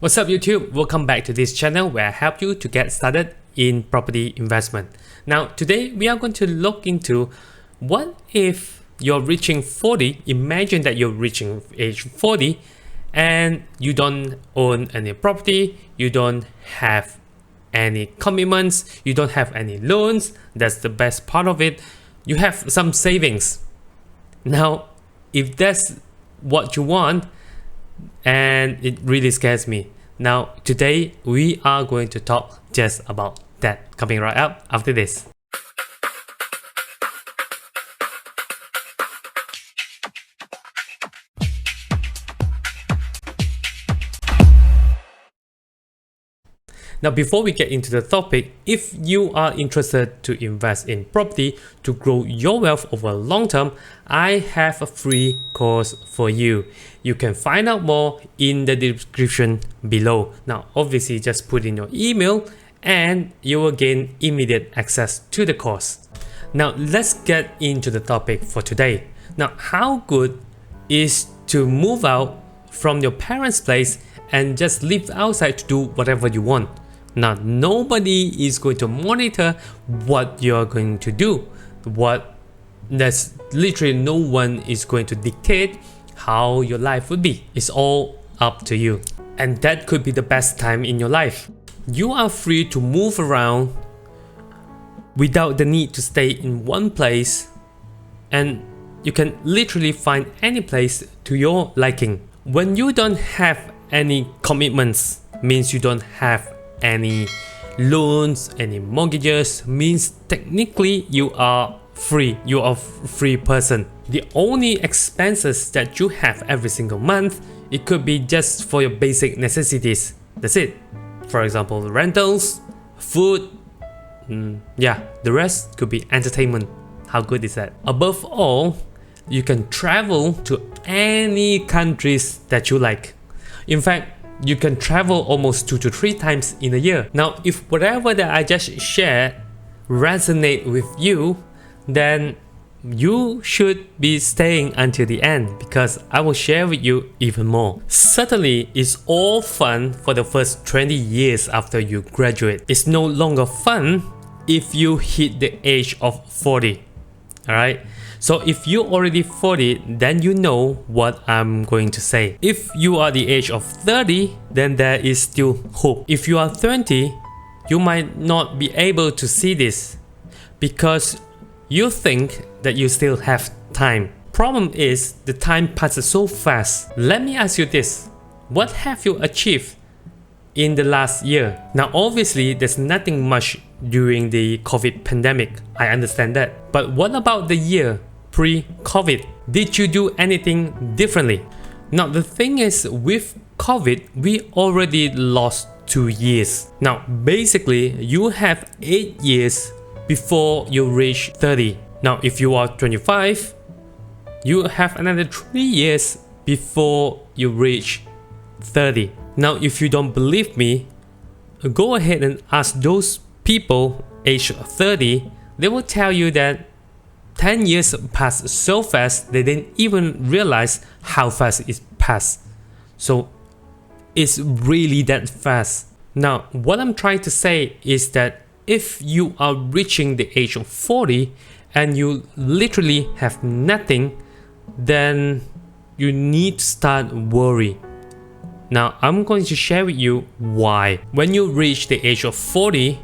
What's up YouTube? Welcome back to this channel where I help you to get started in property investment. Now today we are going to look into what if you're reaching 40, imagine that you're reaching age 40 and you don't own any property, you don't have any commitments, you don't have any loans. That's the best part of it. You have some savings. Now if that's what you want, and it really scares me. Now today we are going to talk just about that, coming right up after this. Now before we get into the topic, if you are interested to invest in property to grow your wealth over long term, I have a free course for you. You can find out more in the description below. Now obviously just put in your email and you will gain immediate access to the course. Now let's get into the topic for today. Now how good is to move out from your parents' place and just live outside to do whatever you want? Now nobody is going to monitor what you're going to do. There's literally no one is going to dictate how your life would be. It's all up to you. And that could be the best time in your life. You are free to move around without the need to stay in one place, and you can literally find any place to your liking. When you don't have any commitments, means you don't have any loans, any mortgages, means technically you are free. You are a free person. The only expenses that you have every single month, it could be just for your basic necessities. That's it. For example, rentals, food, yeah, the rest could be entertainment. How good is that? Above all, you can travel to any countries that you like. In fact, you can travel almost 2 to 3 times in a year. Now, if whatever that I just shared resonate with you, then you should be staying until the end, because I will share with you even more. Certainly, it's all fun for the first 20 years after you graduate. It's no longer fun if you hit the age of 40. Alright? So if you're already 40, then you know what I'm going to say. If you are the age of 30, then there is still hope. If you are 20, you might not be able to see this because you think that you still have time. Problem is, the time passes so fast. Let me ask you this. What have you achieved in the last year? Now obviously there's nothing much during the COVID pandemic. I understand that. But what about the year pre-COVID? Did you do anything differently? Now the thing is, with COVID, we already lost 2 years. Now basically you have 8 years before you reach 30. Now if you are 25, you have another 3 years before you reach 30. Now if you don't believe me, go ahead and ask those people age 30. They will tell you that 10 years passed so fast they didn't even realize how fast it passed. So it's really that fast. Now what I'm trying to say is that if you are reaching the age of 40 and you literally have nothing, then you need to start worry. Now I'm going to share with you why. When you reach the age of 40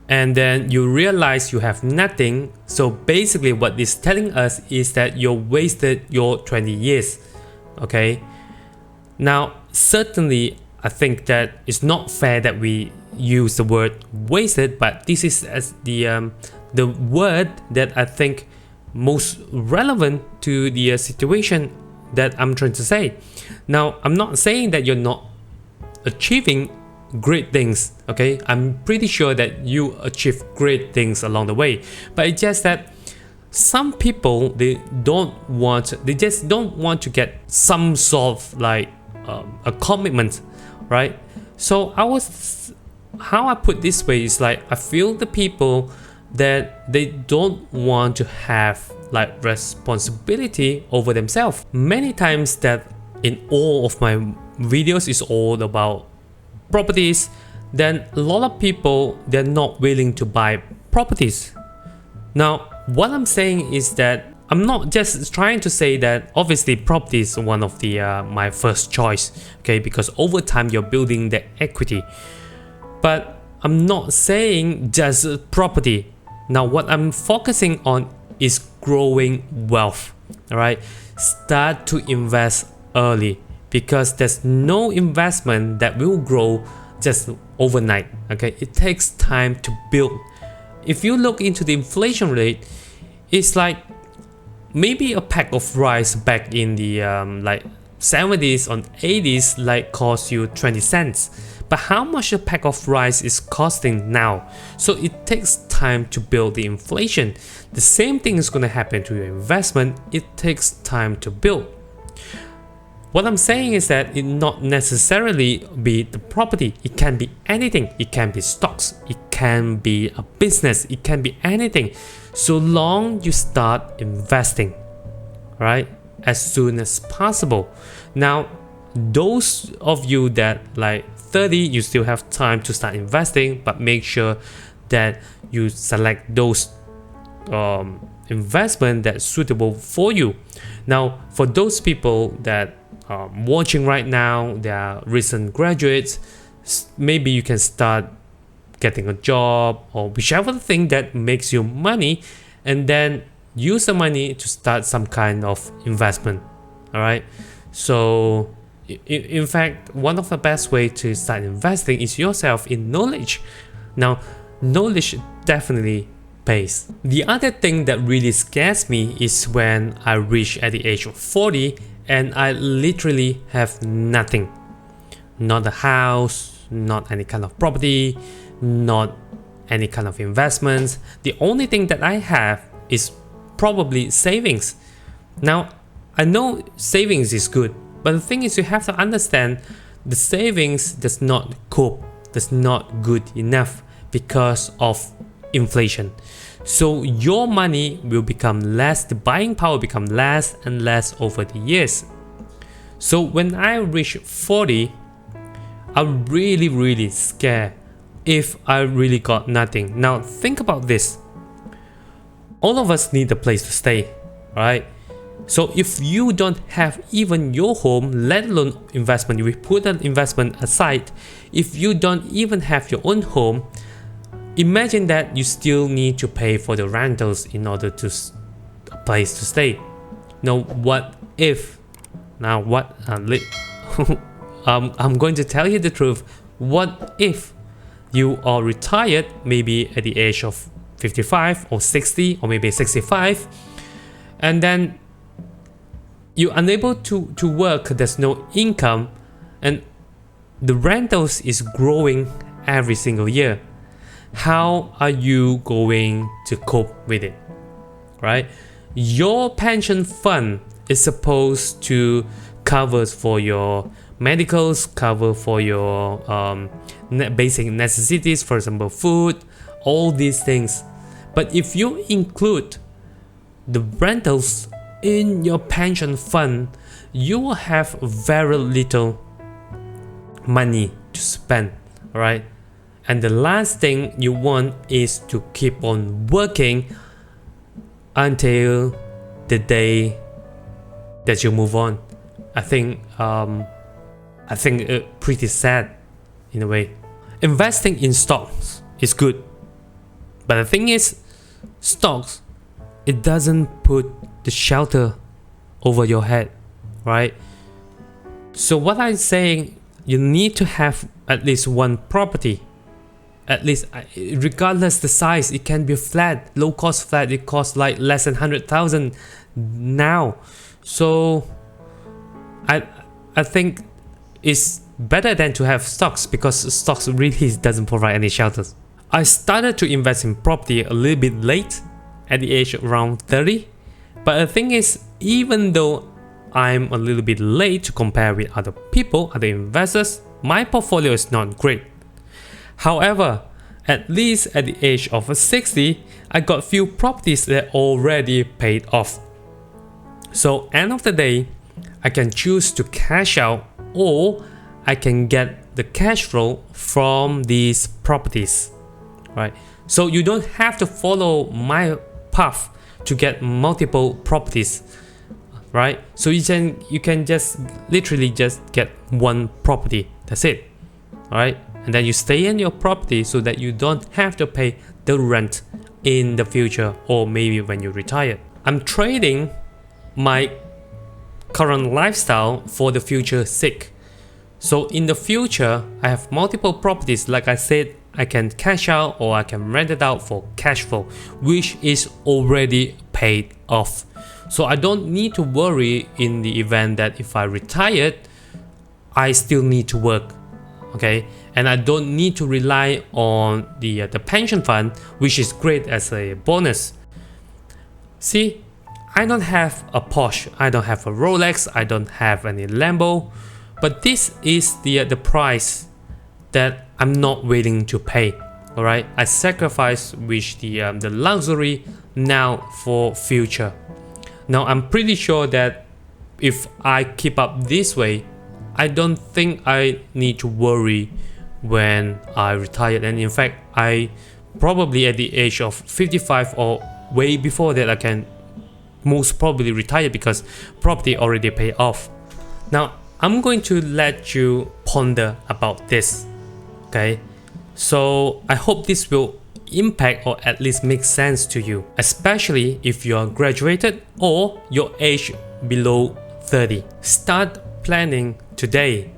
and then you realize you have nothing, so basically what it's telling us is that you wasted your 20 years. Okay, now certainly I think that it's not fair that we use the word wasted, but this is as the word that I think most relevant to the situation that I'm trying to say. Now I'm not saying that you're not achieving great things, okay? I'm pretty sure that you achieve great things along the way, but it's just that some people, they just don't want to get some sort of like a commitment, right? So how I put this way is like, I feel the people that they don't want to have like responsibility over themselves. Many times that in all of my videos is all about properties, then a lot of people, they're not willing to buy properties. Now, what I'm saying is that I'm not just trying to say that obviously property is one of the my first choice, okay, because over time you're building the equity. But I'm not saying just property. Now, what I'm focusing on is growing wealth. All right, start to invest early, because there's no investment that will grow just overnight. Okay, it takes time to build. If you look into the inflation rate, it's like maybe a pack of rice back in the like 70s or 80s like cost you 20 cents. But how much a pack of rice is costing now? So it takes time to build the inflation. The same thing is going to happen to your investment. It takes time to build. What I'm saying is that it not necessarily be the property. It can be anything. It can be stocks. It can be a business. It can be anything. So long you start investing, right? As soon as possible. Now, those of you that like 30, you still have time to start investing, but make sure that you select those investment that's suitable for you. Now, for those people that watching right now, they are recent graduates, maybe you can start getting a job or whichever thing that makes you money, and then use the money to start some kind of investment. All right, so in fact, one of the best way to start investing is yourself in knowledge. Now, knowledge definitely pays. The other thing that really scares me is when I reach at the age of 40 and I literally have nothing. Not a house, not any kind of property, not any kind of investments. The only thing that I have is probably savings. Now, I know savings is good, but the thing is you have to understand the savings does not cope, does not good enough because of inflation. So your money will become less, the buying power become less and less over the years. So when I reach 40, I'm really scared if I really got nothing. Now think about this. All of us need a place to stay, right? So if you don't have even your home, let alone investment, if we put an investment aside, if you don't even have your own home, imagine that you still need to pay for the rentals in order to a place to stay. Now what if, now what, I'm going to tell you the truth. What if you are retired maybe at the age of 55 or 60 or maybe 65, and then you're unable to work, there's no income, and the rentals is growing every single year. How are you going to cope with it, right? Your pension fund is supposed to cover for your medicals, cover for your basic necessities, for example food, all these things. But if you include the rentals in your pension fund, you will have very little money to spend, right? And the last thing you want is to keep on working until the day that you move on. I think pretty sad in a way. Investing in stocks is good, but the thing is, stocks, it doesn't put the shelter over your head, right? So what I'm saying, you need to have at least one property. At least, regardless the size, it can be flat, low cost flat. It costs like less than 100,000 now. So I think it's better than to have stocks, because stocks really doesn't provide any shelters. I started to invest in property a little bit late, at the age of around 30. But the thing is, even though I'm a little bit late to compare with other people, other investors, my portfolio is not great. However, at least at the age of 60, I got few properties that already paid off. So end of the day, I can choose to cash out, or I can get the cash flow from these properties, right? So you don't have to follow my path to get multiple properties, right? So you can just literally just get one property, that's it, all right? And then you stay in your property so that you don't have to pay the rent in the future or maybe when you retire. I'm trading my current lifestyle for the future sake. So in the future, I have multiple properties. Like I said, I can cash out or I can rent it out for cash flow, which is already paid off. So I don't need to worry in the event that if I retired, I still need to work, okay? And I don't need to rely on the pension fund, which is great as a bonus. See, I don't have a Porsche, I don't have a Rolex, I don't have any Lambo, but this is the price that I'm not willing to pay. All right, I sacrifice with the luxury now for future. Now I'm pretty sure that if I keep up this way, I don't think I need to worry when I retire. And in fact, I probably at the age of 55 or way before that, I can most probably retire because property already paid off. Now I'm going to let you ponder about this, okay? So I hope this will impact or at least make sense to you, especially if you are graduated or your age below 30. Start planning today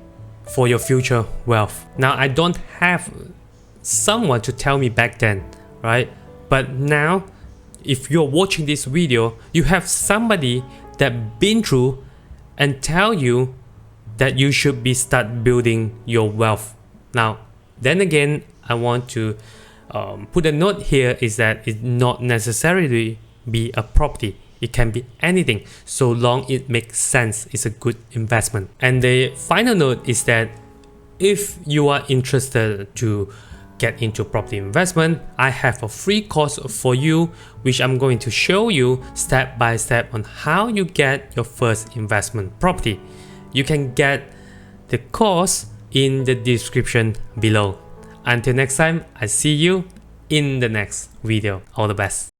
for your future wealth. Now I don't have someone to tell me back then, right? But now if you're watching this video, you have somebody that been through and tell you that you should be start building your wealth. Now then again, I want to put a note here is that it not necessarily be a property. It can be anything so long it makes sense. It's a good investment. And the final note is that if you are interested to get into property investment, I have a free course for you, which I'm going to show you step by step on how you get your first investment property. You can get the course in the description below. Until next time, I see you in the next video. All the best.